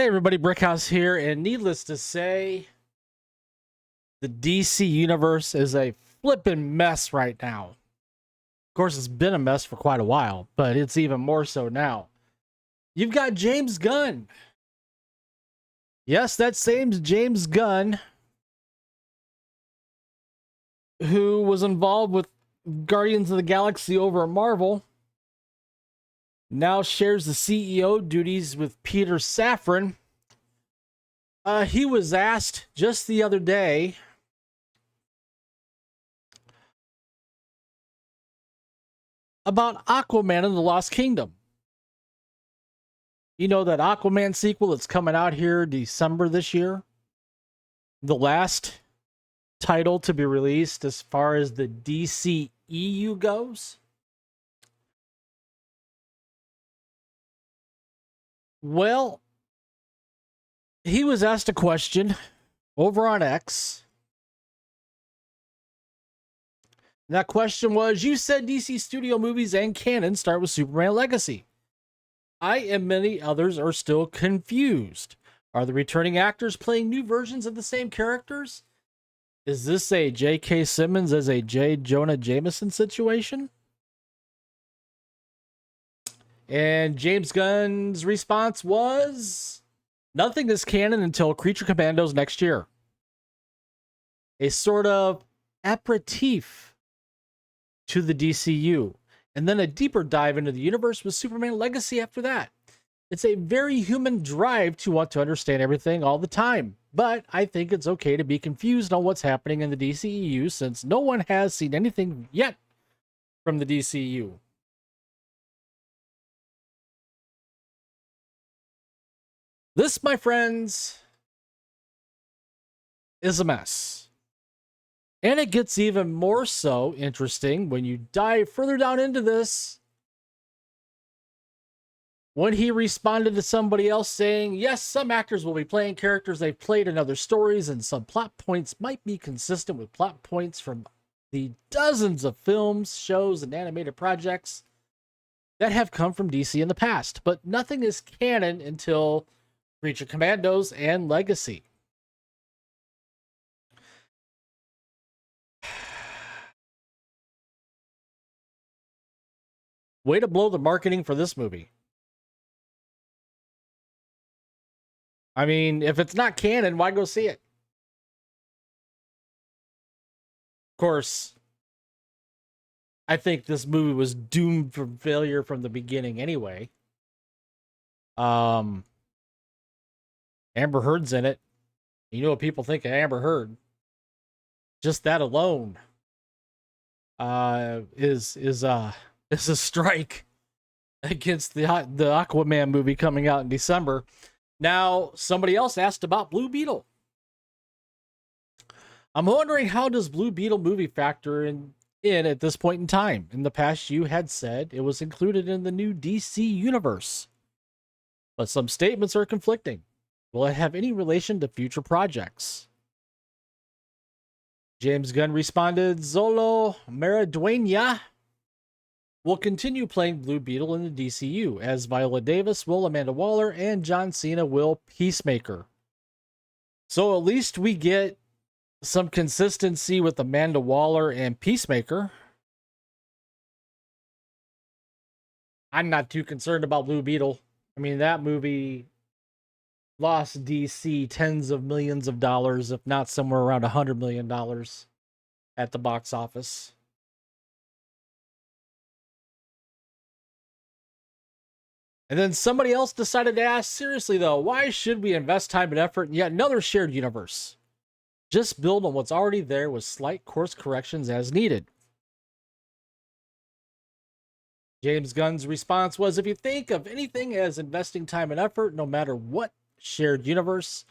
Hey everybody, Brickhouse here, and needless to say, the DC universe is a flippin' mess right now. Of course, it's been a mess for quite a while, but it's even more so now. You've got James Gunn. Yes, that same James Gunn who was involved with Guardians of the Galaxy over at Marvel now shares the CEO duties with Peter Safran. He was asked just the other day about Aquaman and the Lost Kingdom. You know, that Aquaman sequel that's coming out here December this year? The last title to be released as far as the DCEU goes? Well, he was asked a question over on X. That question was, you said DC studio movies and canon start with Superman Legacy. I and many others are still confused. Are the returning actors playing new versions of the same characters? Is this a J.K. Simmons as a J. Jonah Jameson situation? And James Gunn's response was, nothing is canon until Creature Commandos next year. A sort of aperitif to the DCU, and then a deeper dive into the universe with Superman Legacy after that. It's a very human drive to want to understand everything all the time, but I think it's okay to be confused on what's happening in the DCEU since no one has seen anything yet from the DCU. This, my friends, is a mess. And it gets even more so interesting when you dive further down into this. When he responded to somebody else saying, yes, some actors will be playing characters they've played in other stories, and some plot points might be consistent with plot points from the dozens of films, shows, and animated projects that have come from DC in the past. But nothing is canon until Creature Commandos and Legacy. Way to blow the marketing for this movie. I mean, if it's not canon, why go see it? Of course, I think this movie was doomed for failure from the beginning anyway. Amber Heard's in it. You know what people think of Amber Heard. Just that alone is a strike against the Aquaman movie coming out in December. Now, somebody else asked about Blue Beetle. I'm wondering, how does Blue Beetle movie factor in at this point in time? In the past, you had said it was included in the new DC universe, but some statements are conflicting. Will it have any relation to future projects? James Gunn responded, Zolo Mariduena will continue playing Blue Beetle in the DCU, as Viola Davis will Amanda Waller and John Cena will Peacemaker. So at least we get some consistency with Amanda Waller and Peacemaker. I'm not too concerned about Blue Beetle. I mean, that movie lost DC tens of millions of dollars, if not somewhere around $100 million at the box office. And then somebody else decided to ask, seriously though, why should we invest time and effort in yet another shared universe? Just build on what's already there with slight course corrections as needed. James Gunn's response was, if you think of anything as investing time and effort, no matter what shared universe,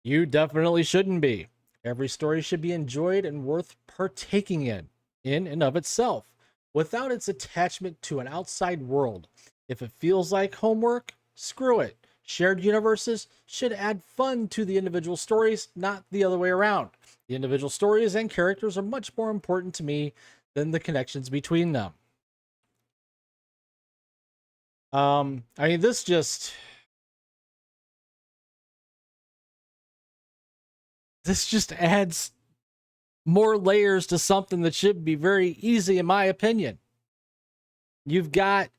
you definitely shouldn't be. Every story should be enjoyed and worth partaking in and of itself, without its attachment to an outside world. If it feels like homework, screw it. Shared universes should add fun to the individual stories, not the other way around. The individual stories and characters are much more important to me than the connections between them. I mean, this just This just adds more layers to something that should be very easy, in my opinion. You've got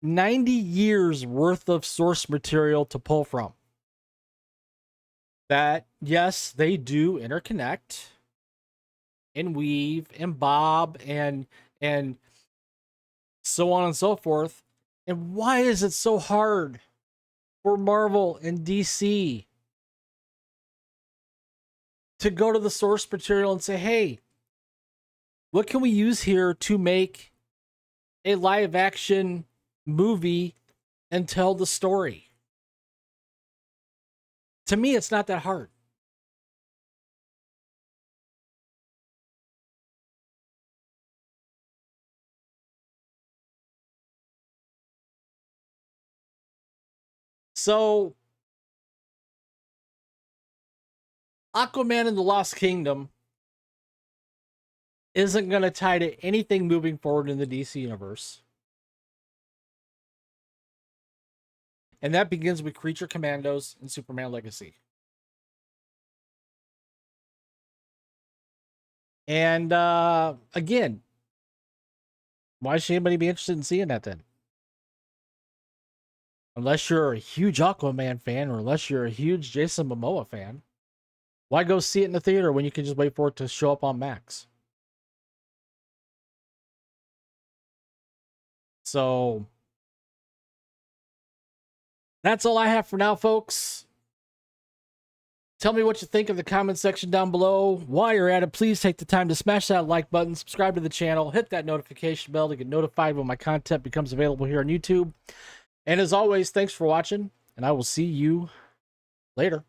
90 years worth of source material to pull from. That, yes, they do interconnect and weave and bob and so on and so forth. And why is it so hard for Marvel and DC to go to the source material and say, hey, what can we use here to make a live action movie and tell the story? To me, it's not that hard. So, Aquaman and the Lost Kingdom isn't going to tie to anything moving forward in the DC universe. And that begins with Creature Commandos and Superman Legacy. And again, why should anybody be interested in seeing that then? Unless you're a huge Aquaman fan or unless you're a huge Jason Momoa fan. Why go see it in the theater when you can just wait for it to show up on Max? So that's all I have for now, folks. Tell me what you think in the comment section down below. While you're at it, please take the time to smash that like button, subscribe to the channel, hit that notification bell to get notified when my content becomes available here on YouTube. And as always, thanks for watching, and I will see you later.